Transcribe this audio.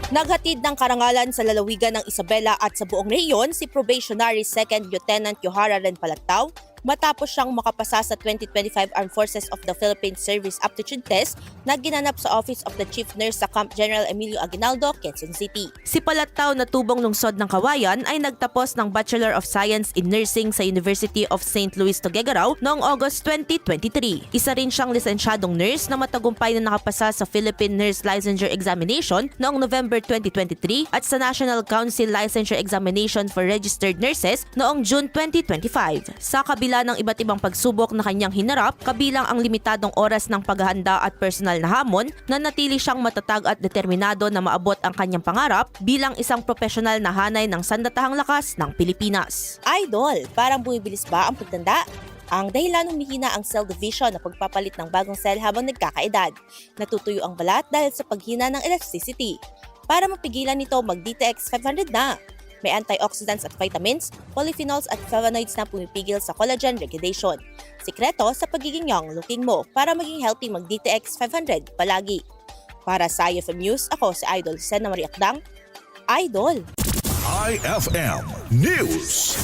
Naghatid ng karangalan sa lalawigan ng Isabela at sa buong rehiyon si Probationary 2nd Lieutenant Yohara Ren Palactao matapos siyang makapasa sa 2025 Armed Forces of the Philippines Service Aptitude Test na ginanap sa Office of the Chief Nurse sa Camp General Emilio Aguinaldo, Quezon City. Si Palactao na tubong lungsod ng Kawayan ay nagtapos ng Bachelor of Science in Nursing sa University of St. Louis Tuguegarao noong August 2023. Isa rin siyang lisensyadong nurse na matagumpay na nakapasa sa Philippine Nurse Licensure Examination noong November 2023 at sa National Council Licensure Examination for Registered Nurses noong June 2025. Sa kabila ng iba't ibang pagsubok na kanyang hinarap, kabilang ang limitadong oras ng paghahanda at personal na hamon, nanatili siyang matatag at determinado na maabot ang kanyang pangarap bilang isang profesional na hanay ng sandatahang lakas ng Pilipinas. Idol, parang bumibilis ba ang pagtanda? Ang dahilan humihina ang cell division na pagpapalit ng bagong cell habang nagkakaedad. Natutuyo ang balat dahil sa paghina ng elasticity. Para mapigilan nito, mag-DTX 500 na. May antioxidants at vitamins, polyphenols at flavonoids na pumipigil sa collagen degradation. Sikreto sa pagiging young looking mo para maging healthy, mag-DTX 500 palagi. Para sa IFM News, ako si Idol Sena Marie Akdang. Idol! IFM News.